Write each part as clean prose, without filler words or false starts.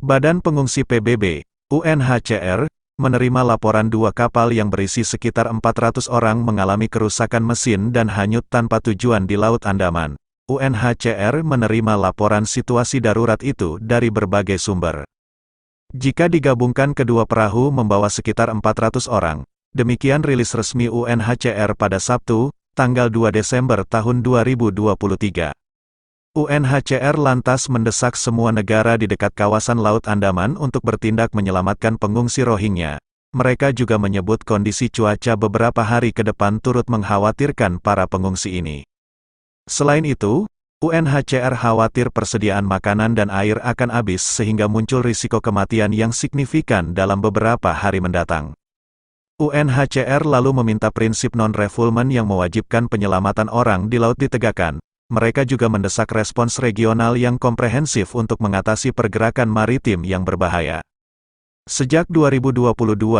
Badan Pengungsi PBB, UNHCR, menerima laporan 2 kapal yang berisi sekitar 400 orang mengalami kerusakan mesin dan hanyut tanpa tujuan di Laut Andaman. UNHCR menerima laporan situasi darurat itu dari berbagai sumber. Jika digabungkan kedua perahu membawa sekitar 400 orang. Demikian rilis resmi UNHCR pada Sabtu, tanggal 2 Desember tahun 2023. UNHCR lantas mendesak semua negara di dekat kawasan Laut Andaman untuk bertindak menyelamatkan pengungsi Rohingya. Mereka juga menyebut kondisi cuaca beberapa hari ke depan turut mengkhawatirkan para pengungsi ini. Selain itu, UNHCR khawatir persediaan makanan dan air akan habis sehingga muncul risiko kematian yang signifikan dalam beberapa hari mendatang. UNHCR lalu meminta prinsip non-refoulement yang mewajibkan penyelamatan orang di laut ditegakkan. Mereka juga mendesak respons regional yang komprehensif untuk mengatasi pergerakan maritim yang berbahaya. Sejak 2022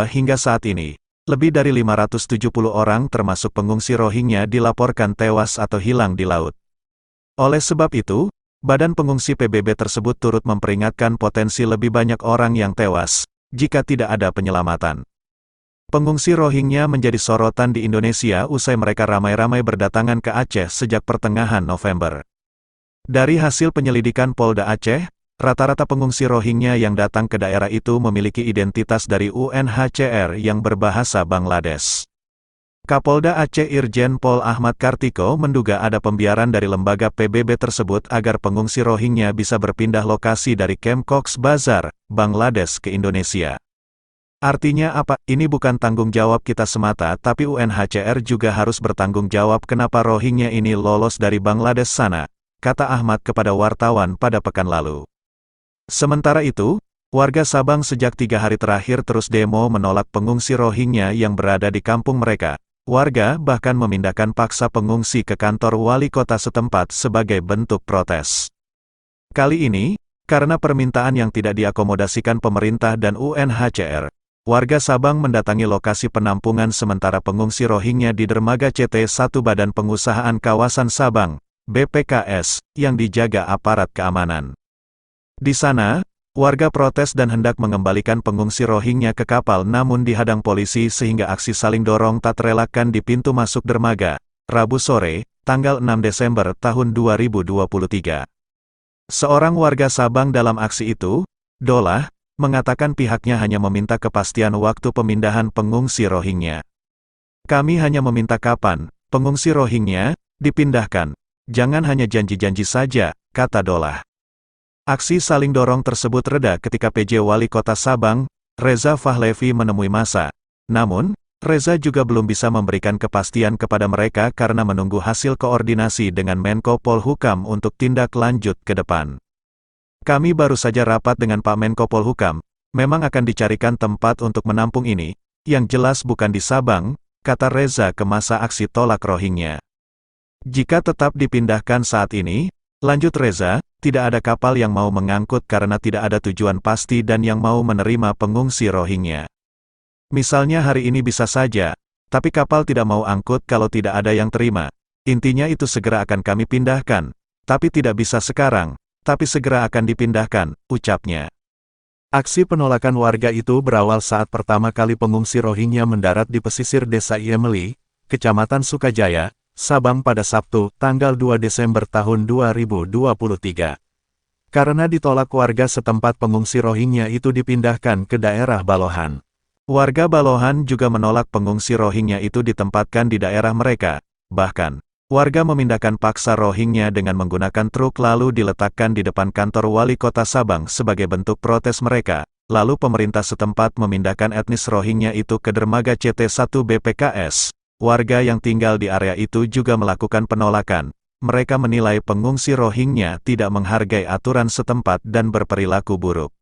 hingga saat ini, lebih dari 570 orang termasuk pengungsi Rohingya dilaporkan tewas atau hilang di laut. Oleh sebab itu, Badan Pengungsi PBB tersebut turut memperingatkan potensi lebih banyak orang yang tewas, jika tidak ada penyelamatan. Pengungsi Rohingya menjadi sorotan di Indonesia usai mereka ramai-ramai berdatangan ke Aceh sejak pertengahan November. Dari hasil penyelidikan Polda Aceh, rata-rata pengungsi Rohingya yang datang ke daerah itu memiliki identitas dari UNHCR yang berbahasa Bangladesh. Kapolda Aceh Irjen Pol Ahmad Kartiko menduga ada pembiaran dari lembaga PBB tersebut agar pengungsi Rohingya bisa berpindah lokasi dari Camp Cox's Bazar, Bangladesh ke Indonesia. Artinya apa? Ini bukan tanggung jawab kita semata, tapi UNHCR juga harus bertanggung jawab kenapa Rohingya ini lolos dari Bangladesh sana, kata Ahmad kepada wartawan pada pekan lalu. Sementara itu, warga Sabang sejak 3 hari terakhir terus demo menolak pengungsi Rohingya yang berada di kampung mereka. Warga bahkan memindahkan paksa pengungsi ke kantor wali kota setempat sebagai bentuk protes. Kali ini, karena permintaan yang tidak diakomodasikan pemerintah dan UNHCR, warga Sabang mendatangi lokasi penampungan sementara pengungsi Rohingya di dermaga CT1 Badan Pengusahaan Kawasan Sabang, BPKS, yang dijaga aparat keamanan. Di sana, warga protes dan hendak mengembalikan pengungsi Rohingya ke kapal namun dihadang polisi sehingga aksi saling dorong tak terelakkan di pintu masuk dermaga, Rabu sore, tanggal 6 Desember tahun 2023. Seorang warga Sabang dalam aksi itu, Dolah, mengatakan pihaknya hanya meminta kepastian waktu pemindahan pengungsi Rohingya. Kami hanya meminta kapan pengungsi Rohingya dipindahkan. Jangan hanya janji-janji saja, kata Dolah. Aksi saling dorong tersebut reda ketika PJ Wali Kota Sabang, Reza Fahlevi menemui massa. Namun, Reza juga belum bisa memberikan kepastian kepada mereka karena menunggu hasil koordinasi dengan Menko Polhukam untuk tindak lanjut ke depan. Kami baru saja rapat dengan Pak Menko Polhukam, memang akan dicarikan tempat untuk menampung ini, yang jelas bukan di Sabang, kata Reza ke massa aksi tolak Rohingya. Jika tetap dipindahkan saat ini, lanjut Reza, tidak ada kapal yang mau mengangkut karena tidak ada tujuan pasti dan yang mau menerima pengungsi Rohingya. Misalnya hari ini bisa saja, tapi kapal tidak mau angkut kalau tidak ada yang terima. Intinya itu segera akan kami pindahkan, tapi tidak bisa sekarang. Tapi segera akan dipindahkan, ucapnya. Aksi penolakan warga itu berawal saat pertama kali pengungsi Rohingya mendarat di pesisir desa Iemeli, Kecamatan Sukajaya, Sabang pada Sabtu, tanggal 2 Desember tahun 2023. Karena ditolak warga setempat pengungsi Rohingya itu dipindahkan ke daerah Balohan. Warga Balohan juga menolak pengungsi Rohingya itu ditempatkan di daerah mereka, bahkan warga memindahkan paksa Rohingya dengan menggunakan truk lalu diletakkan di depan kantor wali kota Sabang sebagai bentuk protes mereka. Lalu pemerintah setempat memindahkan etnis Rohingya itu ke dermaga CT1 BPKS. Warga yang tinggal di area itu juga melakukan penolakan. Mereka menilai pengungsi Rohingya tidak menghargai aturan setempat dan berperilaku buruk.